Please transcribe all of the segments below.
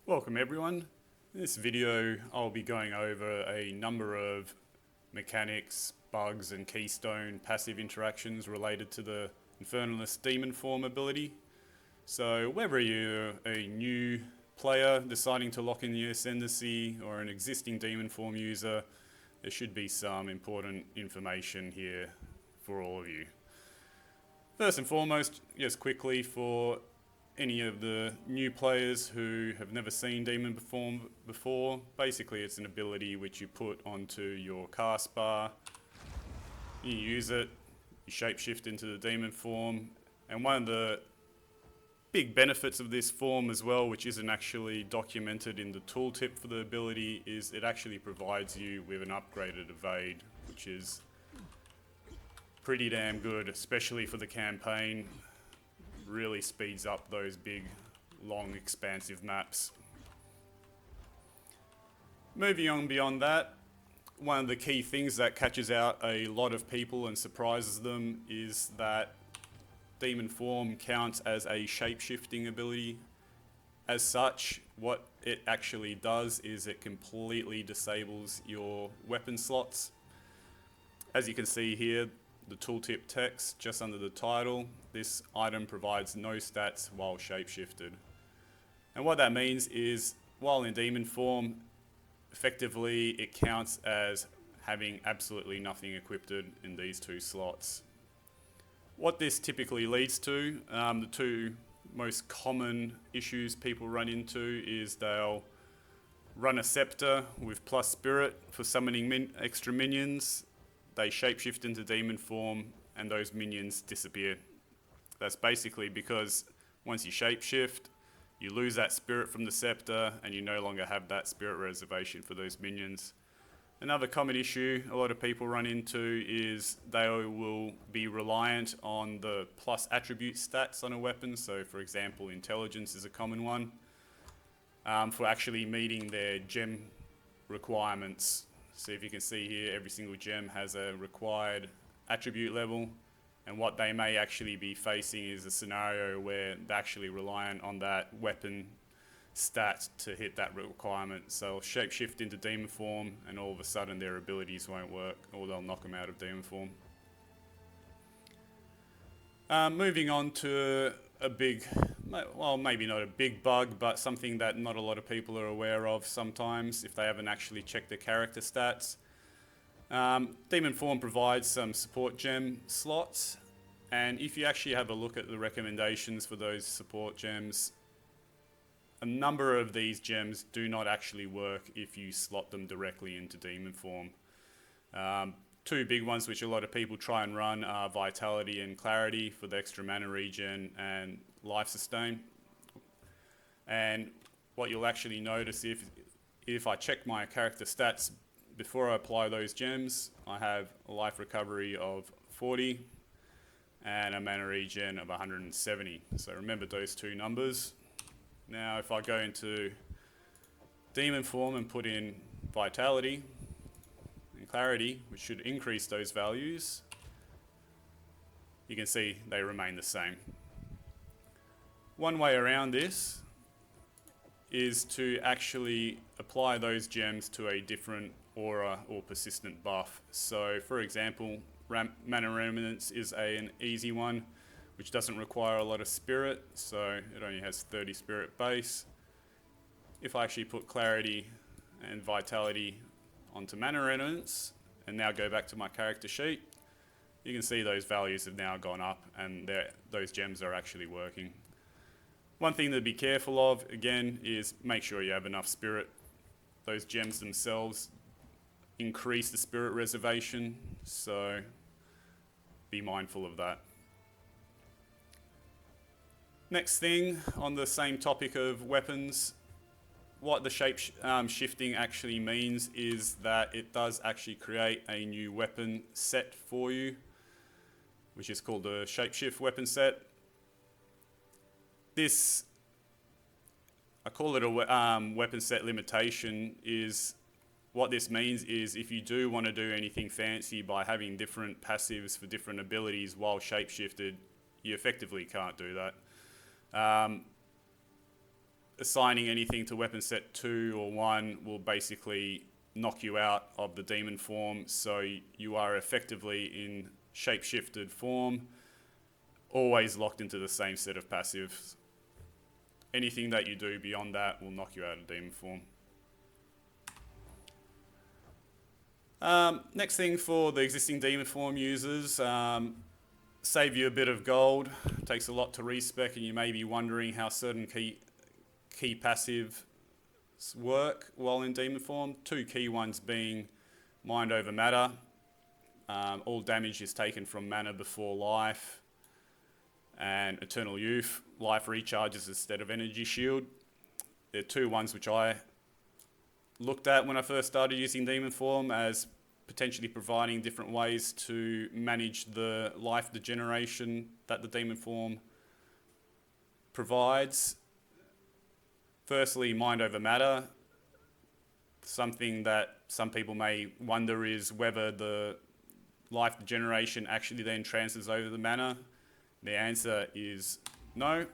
Welcome everyone. In this video I'll be going over a number of mechanics, bugs and keystone passive interactions related to the Infernalist Demon Form ability. So whether you're a new player deciding to lock in the Ascendancy or an existing Demon Form user, there should be some important information here for all of you. First and foremost, just quickly for any of the new players who have never seen Demon Form before, basically it's an ability which you put onto your cast bar, you use it, you shapeshift into the Demon Form, and one of the big benefits of this form as well, which isn't actually documented in the tooltip for the ability, is it actually provides you with an upgraded evade, which is pretty damn good, especially for the campaign. Really speeds up those big, long, expansive maps. Moving on beyond that, one of the key things that catches out a lot of people and surprises them is that Demon Form counts as a shape-shifting ability. As such, what it actually does is it completely disables your weapon slots. As you can see here, the tooltip text just under the title, this item provides no stats while shapeshifted. And what that means is, while in Demon Form, effectively it counts as having absolutely nothing equipped in these two slots. What this typically leads to, the two most common issues people run into is they'll run a Scepter with plus Spirit for summoning extra minions. They shapeshift into Demon Form and those minions disappear. That's basically because once you shapeshift, you lose that spirit from the Scepter and you no longer have that spirit reservation for those minions. Another common issue a lot of people run into is they will be reliant on the plus attribute stats on a weapon. So for example, intelligence is a common one, for actually meeting their gem requirements. So if you can see here, every single gem has a required attribute level, and what they may actually be facing is a scenario where they're actually reliant on that weapon stat to hit that requirement. So they'll shapeshift into Demon Form and all of a sudden their abilities won't work, or they'll knock them out of Demon Form. Moving on to a big, well, maybe not a big bug, but something that not a lot of people are aware of sometimes if they haven't actually checked their character stats. Demon Form provides some support gem slots, and if you actually have a look at the recommendations for those support gems, a number of these gems do not actually work if you slot them directly into Demon Form. Two big ones which a lot of people try and run are Vitality and Clarity for the extra mana regen and life sustain. And what you'll actually notice if I check my character stats before I apply those gems, I have a life recovery of 40 and a mana regen of 170. So remember those two numbers. Now if I go into Demon Form and put in Vitality and Clarity, which should increase those values, you can see they remain the same. One way around this is to actually apply those gems to a different aura or persistent buff. So for example, Mana Remnants is an easy one, which doesn't require a lot of spirit, so it only has 30 spirit base. If I actually put Clarity and Vitality onto Mana Remnants and now go back to my character sheet, you can see those values have now gone up and those gems are actually working. One thing to be careful of, again, is make sure you have enough spirit. Those gems themselves increase the spirit reservation, so be mindful of that. Next thing, on the same topic of weapons, what the shape shifting actually means is that it does actually create a new weapon set for you, which is called the Shapeshift weapon set. This, I call it a weapon set limitation. Is what this means is if you do want to do anything fancy by having different passives for different abilities while shapeshifted, you effectively can't do that. assigning anything to weapon set 2 or 1 will basically knock you out of the demon form, so you are effectively in shape-shifted form, always locked into the same set of passives. Anything that you do beyond that will knock you out of demon form. Next thing for the existing demon form users, save you a bit of gold. It takes a lot to respec, and you may be wondering how certain key passives work while in demon form. 2 key ones being Mind Over Matter. All damage is taken from mana before life. And Eternal Youth, life recharges instead of energy shield. They're 2 ones which I looked at when I first started using demon form as potentially providing different ways to manage the life degeneration that the demon form provides. Firstly, Mind Over Matter. Something that some people may wonder is whether the life degeneration actually then transfers over the mana. The answer is no.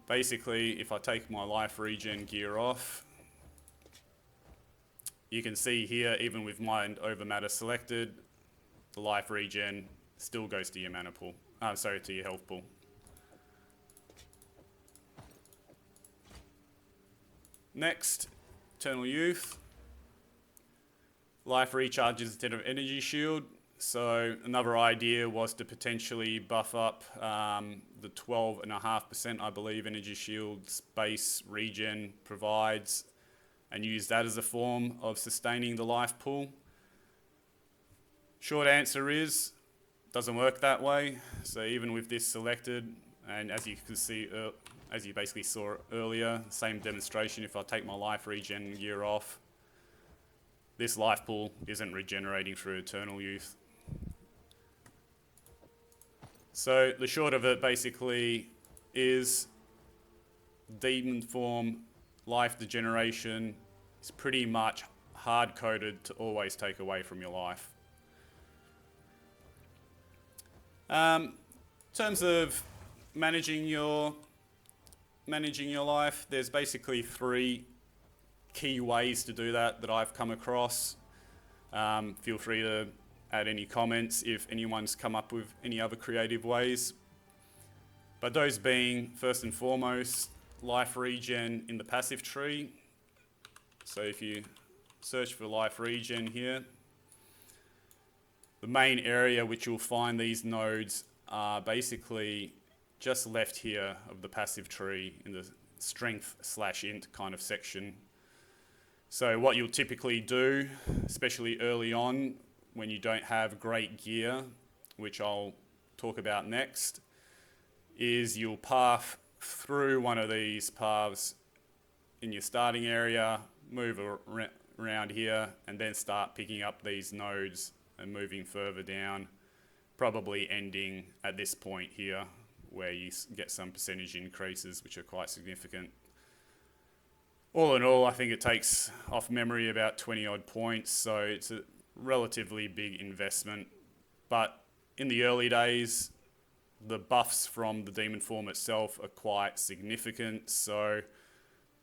Basically, if I take my life regen gear off, you can see here, even with Mind Over Matter selected, the life regen still goes to your mana pool. To your health pool. Next, Eternal Youth. Life recharges instead of energy shield. So another idea was to potentially buff up the 12.5%, I believe, energy shield's base regen provides, and use that as a form of sustaining the life pool. Short answer is, doesn't work that way. So even with this selected, and as you can see, as you basically saw earlier, same demonstration, if I take my life regen gear off, this life pool isn't regenerating through Eternal Youth. So the short of it basically is demon form life degeneration is pretty much hard-coded to always take away from your life. In terms of managing your life, there's basically 3 key ways to do that I've come across. Feel free to add any comments if anyone's come up with any other creative ways. But those being, first and foremost, life regen in the passive tree. So if you search for life regen here, the main area which you'll find these nodes are basically just left here of the passive tree in the strength/int kind of section. So what you'll typically do, especially early on when you don't have great gear, which I'll talk about next, is you'll path through one of these paths in your starting area, move around here, and then start picking up these nodes and moving further down, probably ending at this point here where you get some percentage increases which are quite significant. All in all, I think it takes off memory about 20 odd points, so it's a relatively big investment. But in the early days, the buffs from the demon form itself are quite significant, so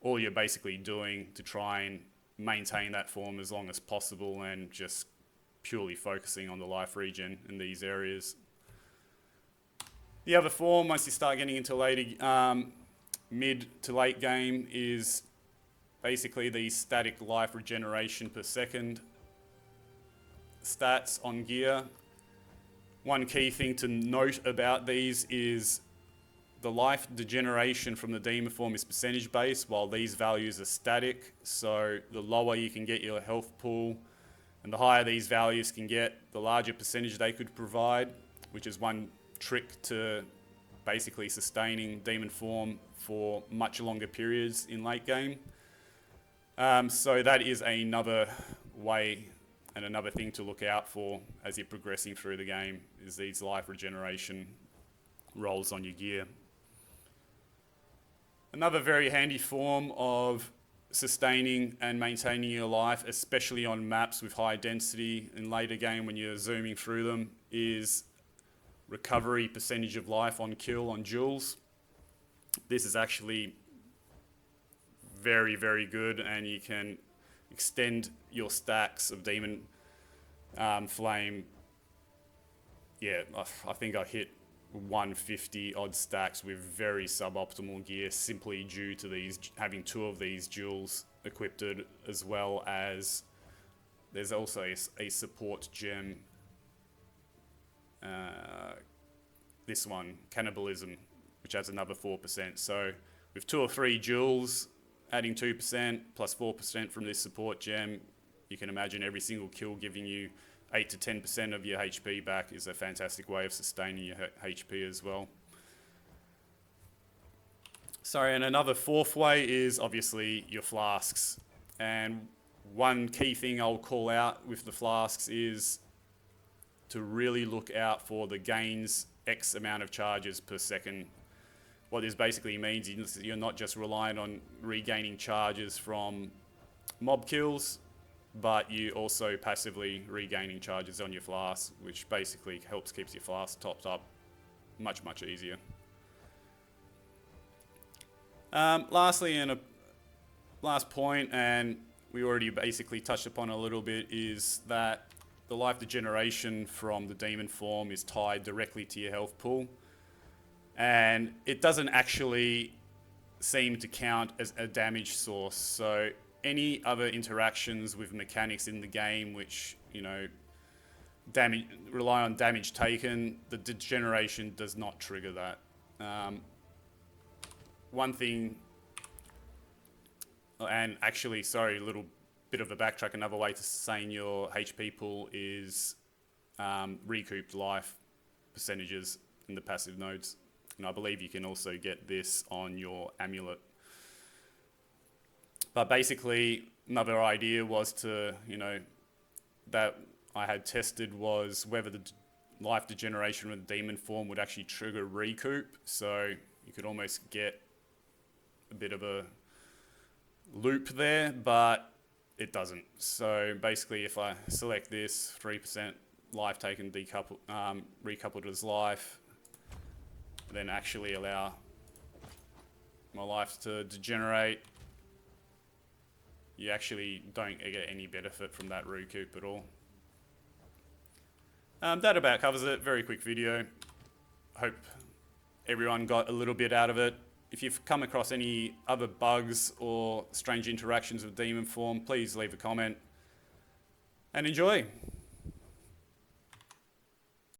all you're basically doing to try and maintain that form as long as possible and just purely focusing on the life regen in these areas. The other form, once you start getting into later, mid to late game, is basically the static life regeneration per second stats on gear. One key thing to note about these is the life degeneration from the demon form is percentage based, while these values are static. So the lower you can get your health pool and the higher these values can get, the larger percentage they could provide, which is one trick to basically sustaining demon form for much longer periods in late game. So that is another way and another thing to look out for as you're progressing through the game, is these life regeneration rolls on your gear. Another very handy form of sustaining and maintaining your life, especially on maps with high density in later game when you're zooming through them, is recovery percentage of life on kill on duels. This is actually very, very good, and you can extend your stacks of Demon Flame. Yeah, I think I hit 150 odd stacks with very suboptimal gear simply due to these having 2 of these jewels equipped, as well as there's also a support gem. This one, Cannibalism, which adds another 4%. So with 2 or 3 jewels adding 2% plus 4% from this support gem, you can imagine every single kill giving you 8 to 10% of your HP back is a fantastic way of sustaining your HP as well. Sorry, and another 4th way is obviously your flasks. And one key thing I'll call out with the flasks is to really look out for the gains X amount of charges per second. What this basically means is you're not just relying on regaining charges from mob kills, but you also passively regaining charges on your flask, which basically helps keeps your flask topped up much, much easier. Lastly, and a last point, and we already basically touched upon a little bit, is that the life degeneration from the demon form is tied directly to your health pool. And it doesn't actually seem to count as a damage source. So any other interactions with mechanics in the game which, you know, rely on damage taken, the degeneration does not trigger that. One thing, and actually, sorry, a little bit of a backtrack, another way to saying your HP pool is recouped life percentages in the passive nodes. And I believe you can also get this on your amulet. But basically, another idea was to, you know, that I had tested was whether the life degeneration with the demon form would actually trigger recoup. So you could almost get a bit of a loop there, but it doesn't. So basically, if I select this 3% life taken recoupled as life, then actually allow my life to degenerate, you actually don't get any benefit from that recoup at all. That about covers it. Very quick video. Hope everyone got a little bit out of it. If you've come across any other bugs or strange interactions with demon form, please leave a comment and enjoy.